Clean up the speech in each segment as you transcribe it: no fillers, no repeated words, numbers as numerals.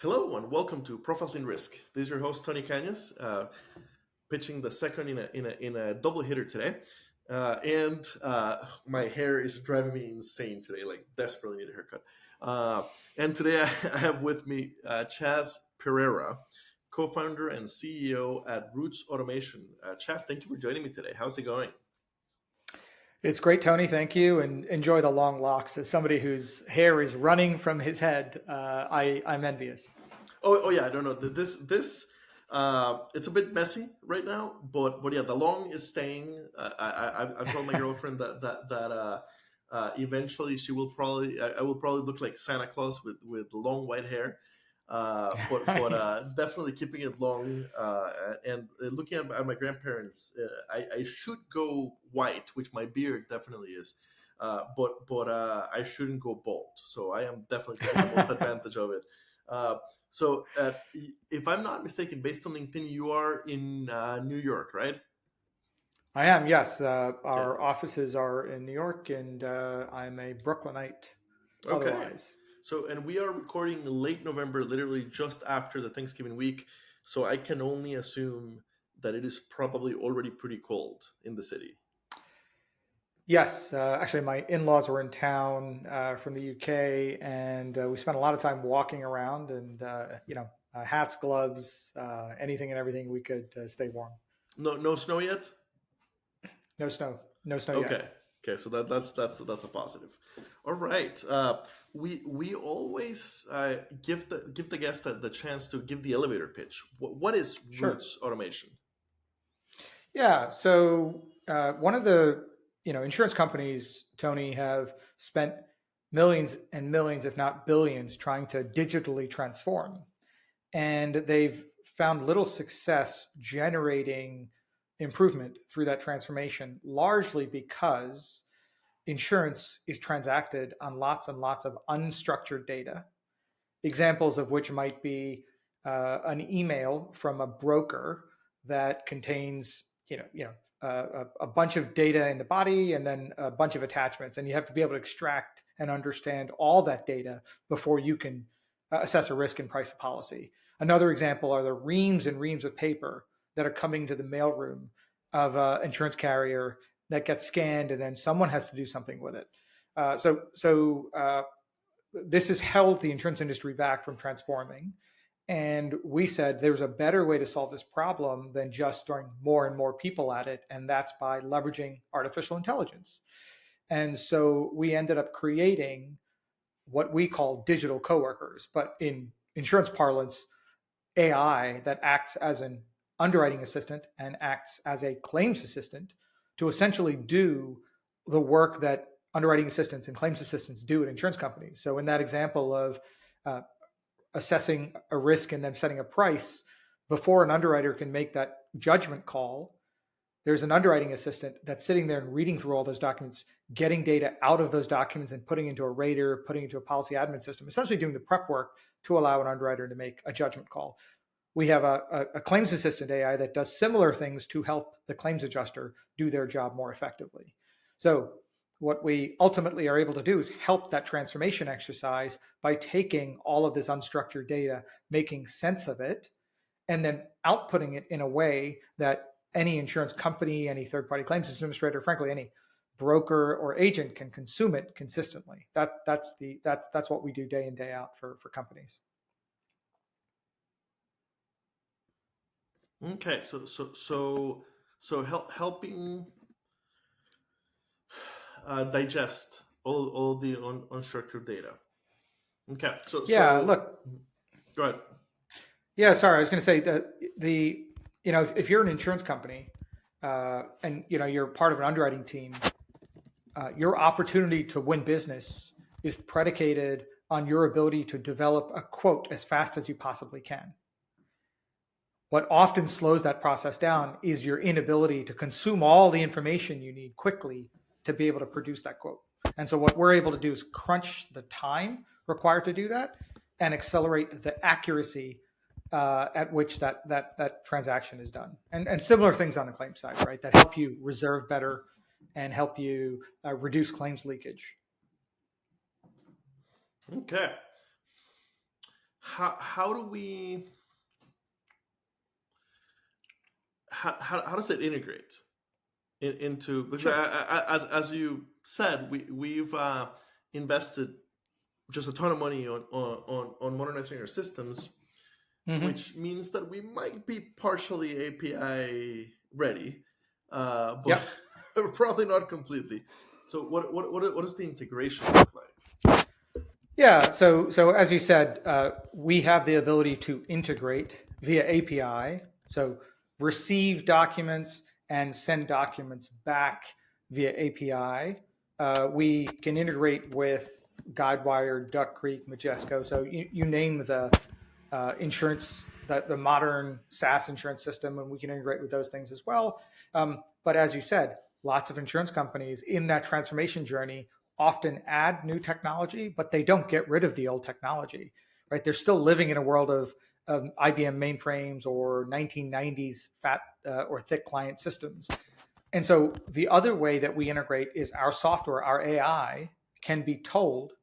Hello and welcome to Profiles in Risk. This is your host Tony Cañas, pitching the second in a double hitter today, and my hair is driving me insane today. Like desperately need a haircut. And today I have with me Chaz Perera, co-founder and CEO at Roots Automation. Chaz, thank you for joining me today. How's it going? It's great, Tony. Thank you, and enjoy the long locks. As somebody whose hair is running from his head, I'm envious. Oh yeah, I don't know. This it's a bit messy right now, but yeah, the long is staying. I've told my girlfriend that eventually she will probably I will probably look like Santa Claus with long white hair. But Nice. definitely keeping it long. And looking at my grandparents, I should go white, which my beard definitely is. But I shouldn't go bald. So I am definitely taking the most advantage of it. So, if I'm not mistaken, based on LinkedIn, you are in New York, right? I am, yes. Okay. Our offices are in New York, and I'm a Brooklynite Okay. otherwise. And we are recording late November, literally just after the Thanksgiving week. So I can only assume that it is probably already pretty cold in the city. Yes, actually, my in-laws were in town from the UK, and we spent a lot of time walking around, and hats, gloves, anything and everything we could stay warm. No snow yet. No snow Okay. yet. Okay, so that's a positive. All right. We always give the guest the chance to give the elevator pitch. What is Sure. Roots Automation? Yeah. So one of the insurance companies, Tony, have spent millions and millions, if not billions, trying to digitally transform, and they've found little success generating improvement through that transformation, largely because insurance is transacted on lots and lots of unstructured data. Examples of which might be an email from a broker that contains a bunch of data in the body and then a bunch of attachments, and you have to be able to extract and understand all that data before you can assess a risk and price a policy. Another example are the reams and reams of paper that are coming to the mailroom of an insurance carrier that gets scanned, and then someone has to do something with it. This has held the insurance industry back from transforming. And we said there's a better way to solve this problem than just throwing more and more people at it. And that's by leveraging artificial intelligence. And so we ended up creating what we call digital coworkers, but in insurance parlance, AI that acts as an underwriting assistant and acts as a claims assistant to essentially do the work that underwriting assistants and claims assistants do at insurance companies. So in that example of uh, assessing a risk and then setting a price, before an underwriter can make that judgment call, there's an underwriting assistant that's sitting there and reading through all those documents, getting data out of those documents and putting into a rater, putting into a policy admin system, essentially doing the prep work to allow an underwriter to make a judgment call. We have a claims assistant AI that does similar things to help the claims adjuster do their job more effectively. So what we ultimately are able to do is help that transformation exercise by taking all of this unstructured data, making sense of it, and then outputting it in a way that any insurance company, any third-party claims administrator, frankly, any broker or agent can consume it consistently. That's what we do day in, day out for companies. Okay, helping digest all the unstructured data. Okay, Yeah, look, go ahead. yeah, sorry, I was going to say that if you're an insurance company and you're part of an underwriting team, your opportunity to win business is predicated on your ability to develop a quote as fast as you possibly can. What often slows that process down is your inability to consume all the information you need quickly to be able to produce that quote. And so what we're able to do is crunch the time required to do that and accelerate the accuracy at which that transaction is done. And similar things on the claim side, right? That help you reserve better and help you reduce claims leakage. Okay. how do we how does it integrate into, because Sure. as you said, we've invested just a ton of money on modernizing our systems, Hmm. which means that we might be partially API ready, but Yep. probably not completely. So what does the integration look like? Yeah. So as you said, we have the ability to integrate via API. So receive documents and send documents back via API. We can integrate with Guidewire, Duck Creek, Majesco. So you name the insurance, the modern SaaS insurance system, and we can integrate with those things as well. But as you said, lots of insurance companies in that transformation journey often add new technology, but they don't get rid of the old technology, right? They're still living in a world of IBM mainframes or 1990s fat or thick client systems. And so the other way that we integrate is our software, our AI can be told,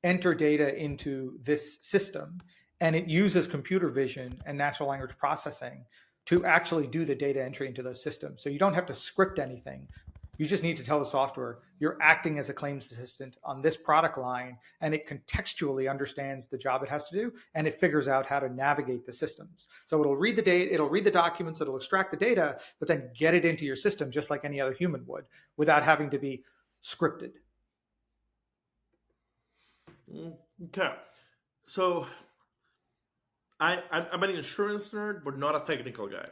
enter data into this system, and it uses computer vision and natural language processing to actually do the data entry into those systems. So you don't have to script anything. You just need to tell the software you're acting as a claims assistant on this product line, and it contextually understands the job it has to do, and it figures out how to navigate the systems. So it'll read the data, it'll read the documents, it'll extract the data, but then get it into your system just like any other human would, without having to be scripted. Okay, so I'm an insurance nerd, but not a technical guy.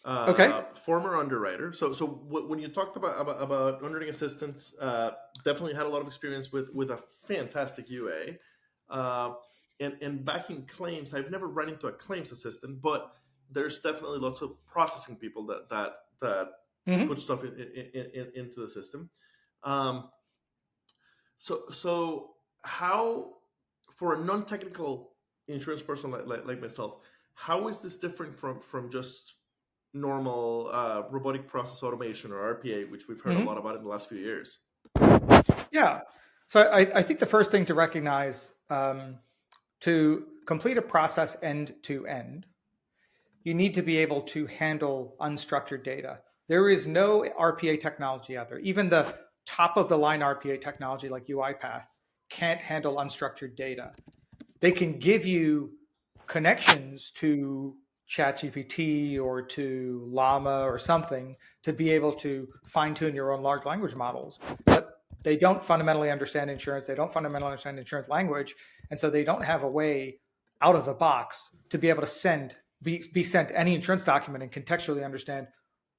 Okay. Former underwriter. So when you talked about underwriting assistants, definitely had a lot of experience with a fantastic UA. Uh, and back in claims, I've never run into a claims assistant, but there's definitely lots of processing people that Mm-hmm. put stuff into the system. Um, so how, for a non-technical insurance person like myself, how is this different from just normal robotic process automation, or RPA, which we've heard a Mm-hmm. lot about in the last few years? Yeah. So I think the first thing to recognize, to complete a process end to end, you need to be able to handle unstructured data. There is no RPA technology out there. Even the top of the line RPA technology like UiPath can't handle unstructured data. They can give you connections to ChatGPT or to Llama or something to be able to fine tune your own large language models. But they don't fundamentally understand insurance. They don't fundamentally understand insurance language. And so they don't have a way out of the box to be able to be sent any insurance document and contextually understand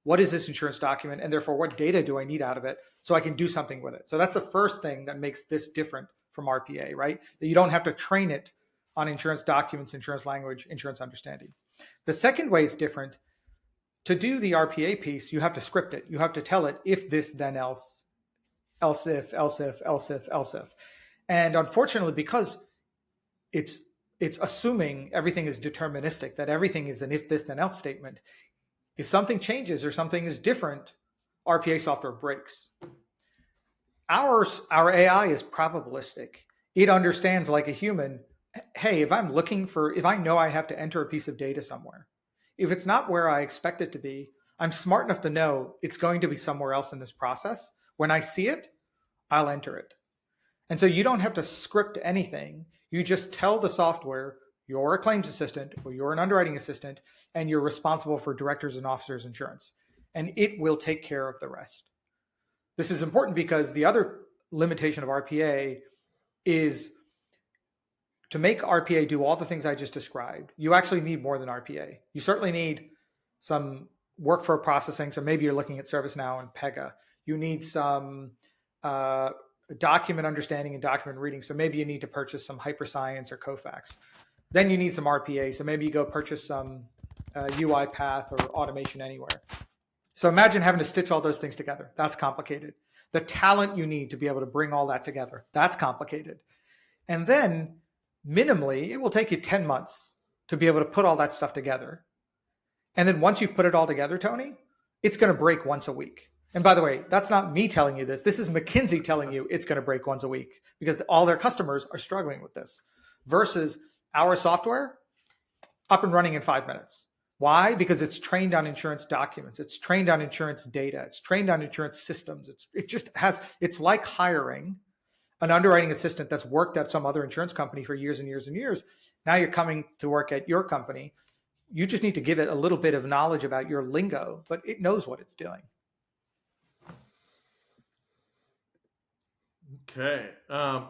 what is this insurance document, and therefore what data do I need out of it so I can do something with it. So that's the first thing that makes this different from RPA, right? That you don't have to train it on insurance documents, insurance language, insurance understanding. The second way is different. To do the RPA piece, you have to script it. You have to tell it if this, then else, else if, else if, else if, else if. And unfortunately, because it's assuming everything is deterministic, that everything is an if this, then else statement. If something changes or something is different, RPA software breaks. Our AI is probabilistic. It understands like a human. Hey, if I know I have to enter a piece of data somewhere, if it's not where I expect it to be, I'm smart enough to know it's going to be somewhere else in this process. When I see it, I'll enter it. And so you don't have to script anything. You just tell the software you're a claims assistant or you're an underwriting assistant, and you're responsible for directors and officers insurance. And it will take care of the rest. This is important because the other limitation of RPA is to make RPA do all the things I just described. You actually need more than RPA. You certainly need some workflow processing. So maybe you're looking at ServiceNow and Pega. You need some document understanding and document reading. So maybe you need to purchase some Hyperscience or Kofax. Then you need some RPA. So maybe you go purchase some UiPath or Automation Anywhere. So imagine having to stitch all those things together. That's complicated. The talent you need to be able to bring all that together, that's complicated. And then minimally, it will take you 10 months to be able to put all that stuff together. And then once you've put it all together, Tony, it's going to break once a week. And by the way, that's not me telling you this. This is McKinsey telling you it's going to break once a week because all their customers are struggling with this. Versus Our software, up and running in 5 minutes. Why? Because it's trained on insurance documents. It's trained on insurance data. It's trained on insurance systems. It's like hiring an underwriting assistant that's worked at some other insurance company for years and years and years. Now you're coming to work at your company. You just need to give it a little bit of knowledge about your lingo, but it knows what it's doing. Okay. I'm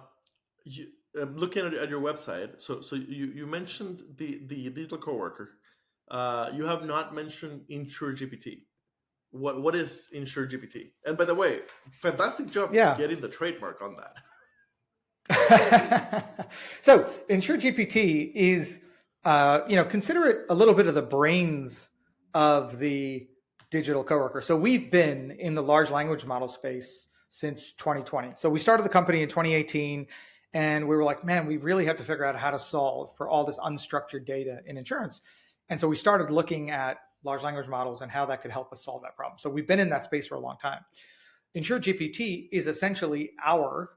looking at your website. So you mentioned the digital coworker. You have not mentioned InsureGPT. What is InsureGPT? And by the way, fantastic job getting the trademark on that. So InsureGPT is, consider it a little bit of the brains of the digital coworker. So we've been in the large language model space since 2020. So we started the company in 2018, and we were like, man, we really have to figure out how to solve for all this unstructured data in insurance. And so we started looking at large language models and how that could help us solve that problem. So we've been in that space for a long time. InsureGPT is essentially our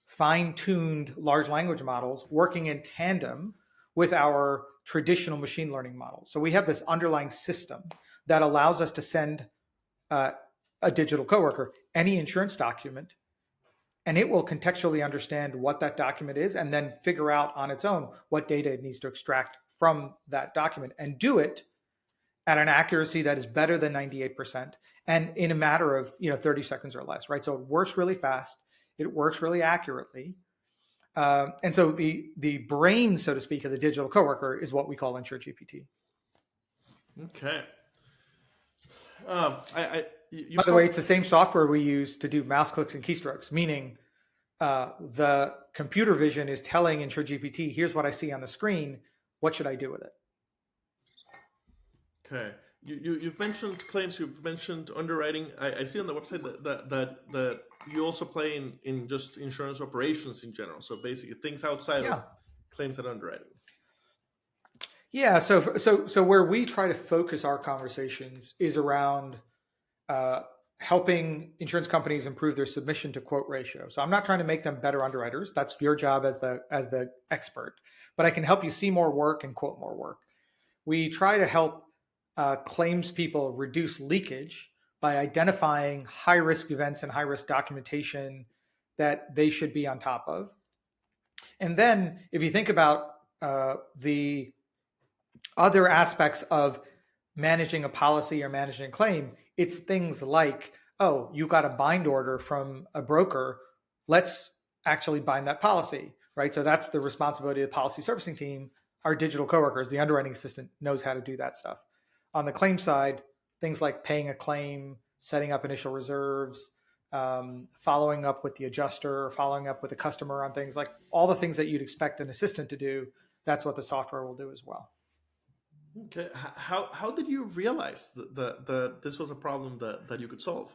fine-tuned large language models working in tandem with our traditional machine learning models. So we have this underlying system that allows us to send a digital coworker any insurance document, and it will contextually understand what that document is and then figure out on its own what data it needs to extract from that document, and do it at an accuracy that is better than 98% and in a matter of 30 seconds or less, right? So it works really fast. It works really accurately. And so the brain, so to speak, of the digital coworker is what we call InsureGPT. Okay. By the way, it's the same software we use to do mouse clicks and keystrokes, meaning the computer vision is telling InsureGPT, here's what I see on the screen. What should I do with it? Okay. You've mentioned claims. You've mentioned underwriting. I see on the website that you also play in just insurance operations in general. So basically things outside of claims and underwriting. Yeah. So where we try to focus our conversations is around helping insurance companies improve their submission to quote ratio. So I'm not trying to make them better underwriters. That's your job as the expert. But I can help you see more work and quote more work. We try to help claims people reduce leakage by identifying high-risk events and high-risk documentation that they should be on top of. And then if you think about the other aspects of managing a policy or managing a claim, it's things like, oh, you got a bind order from a broker. Let's actually bind that policy, right? So that's the responsibility of the policy servicing team. Our digital coworkers, the underwriting assistant, knows how to do that stuff. On the claim side, things like paying a claim, setting up initial reserves, following up with the adjuster, following up with the customer on things, like all the things that you'd expect an assistant to do, that's what the software will do as well. Okay. How did you realize that this was a problem that you could solve?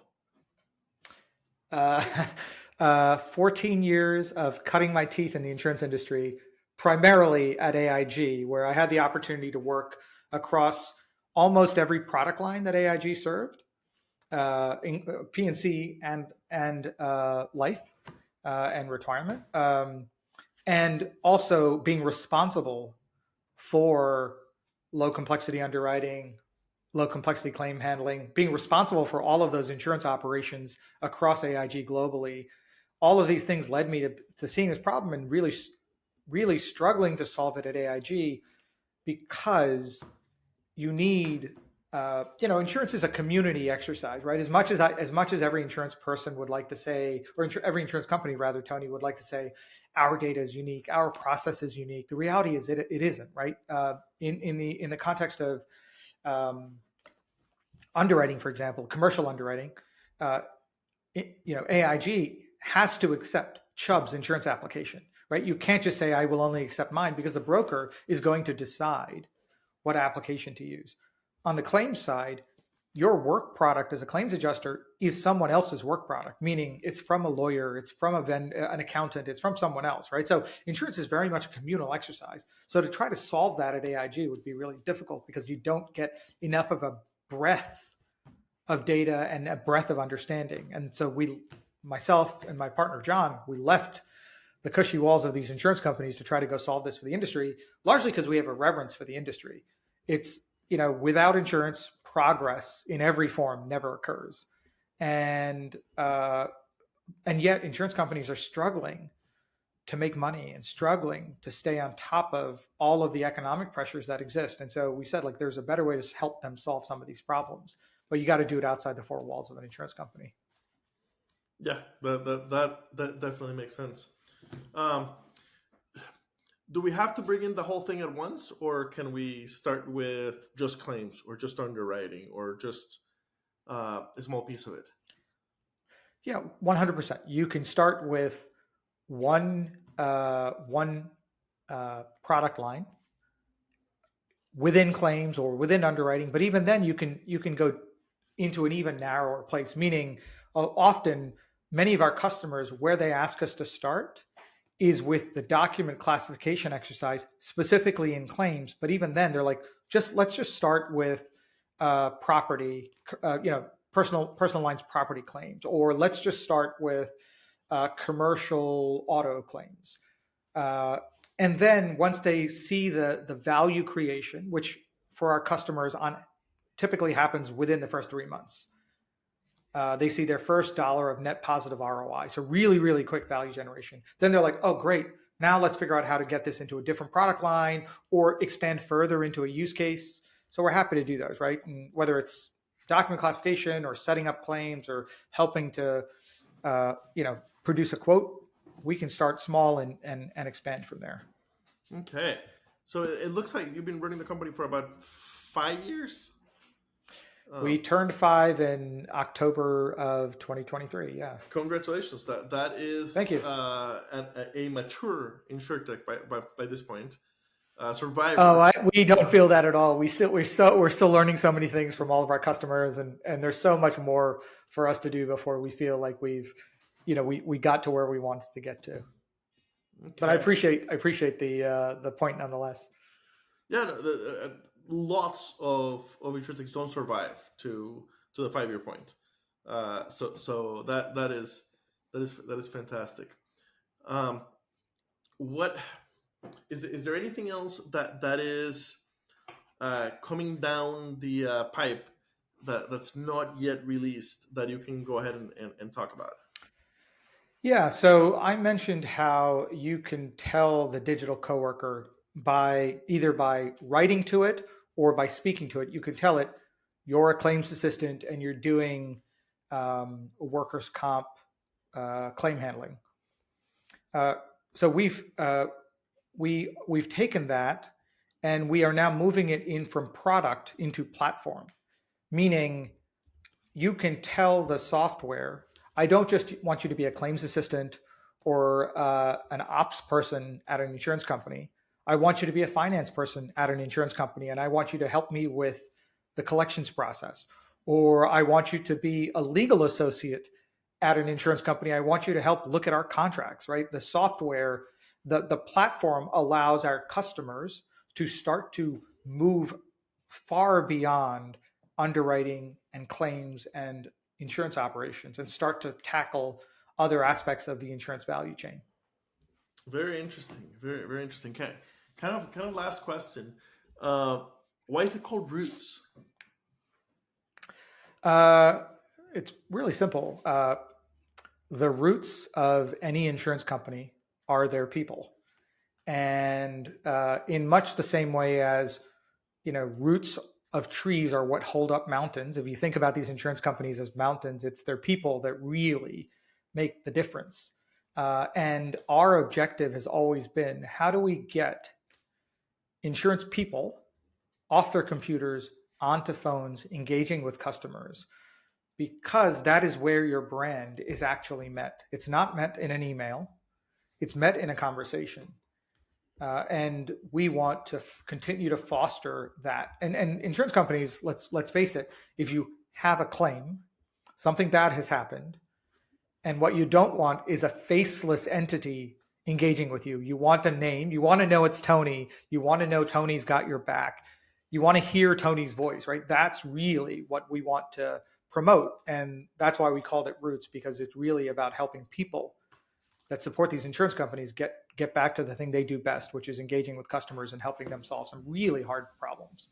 14 years of cutting my teeth in the insurance industry, primarily at AIG, where I had the opportunity to work across almost every product line that AIG served, P&C and life and retirement, and also being responsible for low complexity underwriting, low complexity claim handling, being responsible for all of those insurance operations across AIG globally. All of these things led me to seeing this problem and really struggling to solve it at AIG, because you need, insurance is a community exercise, right? As much as every insurance person would like to say, or every insurance company rather, Tony, would like to say, our data is unique, our process is unique. The reality is it isn't, right? In the context of underwriting, for example, commercial underwriting, AIG has to accept Chubb's insurance application, right? You can't just say, I will only accept mine, because the broker is going to decide what application to use. On the claims side, your work product as a claims adjuster is someone else's work product, meaning it's from a lawyer, it's from an accountant, it's from someone else, right? So insurance is very much a communal exercise. So to try to solve that at AIG would be really difficult, because you don't get enough of a breadth of data and a breadth of understanding. And so myself and my partner, John, we left the cushy walls of these insurance companies to try to go solve this for the industry, largely because we have a reverence for the industry. It's, without insurance, progress in every form never occurs. And yet insurance companies are struggling to make money and struggling to stay on top of all of the economic pressures that exist. And so we said, like, there's a better way to help them solve some of these problems, but you got to do it outside the four walls of an insurance company. Yeah, that definitely makes sense. Um, do we have to bring in the whole thing at once, or can we start with just claims, or just underwriting, or just a small piece of it? Yeah, 100%. You can start with one product line within claims or within underwriting, but even then you can go into an even narrower place. Meaning, often many of our customers, where they ask us to start is with the document classification exercise, specifically in claims. But even then, they're like, let's just start with property, personal lines property claims, or let's just start with commercial auto claims. And then once they see the value creation, which for our customers typically happens within the first 3 months, they see their first dollar of net positive ROI. So really, really quick value generation. Then they're like, oh, great. Now let's figure out how to get this into a different product line or expand further into a use case. So we're happy to do those, right? And whether it's document classification or setting up claims or helping to, produce a quote, we can start small and expand from there. Okay, so it looks like you've been running the company for about 5 years. We turned 5 in October of 2023. Yeah. Congratulations. That is, thank you. A mature insurtech by this point. Survivor. Oh, we don't feel that at all. We're still learning so many things from all of our customers, and there's so much more for us to do before we feel like we got to where we wanted to get to. Okay. But I appreciate the point nonetheless. Yeah, no, lots of insurtechs don't survive to the 5-year point. So that is fantastic. What is there anything else that is coming down the pipe that's not yet released that you can go ahead and talk about? Yeah, so I mentioned how you can tell the digital coworker either by writing to it or by speaking to it. You can tell it you're a claims assistant and you're doing workers' comp claim handling. So we've taken that and we are now moving it in from product into platform, meaning you can tell the software, I don't just want you to be a claims assistant or an ops person at an insurance company. I want you to be a finance person at an insurance company, and I want you to help me with the collections process. Or I want you to be a legal associate at an insurance company. I want you to help look at our contracts, right? The software, the platform allows our customers to start to move far beyond underwriting and claims and insurance operations and start to tackle other aspects of the insurance value chain. Very interesting. Very, very interesting. Kind of last question. Why is it called Roots? It's really simple. The roots of any insurance company are their people. And in much the same way as, roots of trees are what hold up mountains. If you think about these insurance companies as mountains, it's their people that really make the difference. And our objective has always been, how do we get insurance people off their computers, onto phones, engaging with customers? Because that is where your brand is actually met. It's not met in an email. It's met in a conversation. And we want to continue to foster that. And insurance companies, let's face it, if you have a claim, something bad has happened, and what you don't want is a faceless entity engaging with you. You want a name. You want to know it's Tony. You want to know Tony's got your back. You want to hear Tony's voice, right? That's really what we want to promote. And that's why we called it Roots, because it's really about helping people that support these insurance companies get back to the thing they do best, which is engaging with customers and helping them solve some really hard problems.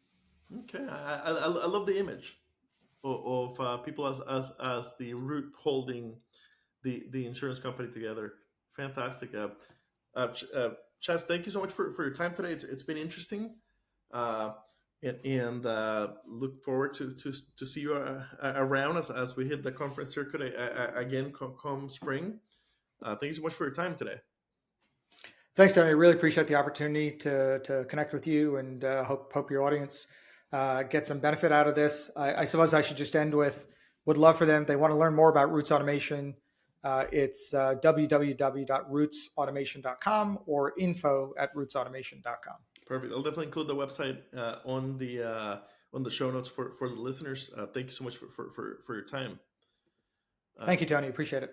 Okay, I love the image of people as the root holding the insurance company together. Fantastic. Chaz, thank you so much for your time today. It's been interesting, uh, and look forward to see you around as we hit the conference circuit again come spring. Thank you so much for your time today. Thanks, Tony. I really appreciate the opportunity to connect with you, and hope your audience get some benefit out of this. I suppose I should just end with, would love for them, if they want to learn more about Roots Automation, it's www.rootsautomation.com or info@rootsautomation.com. Perfect. I'll definitely include the website on the show notes for the listeners. Thank you so much for your time. Thank you, Tony. Appreciate it.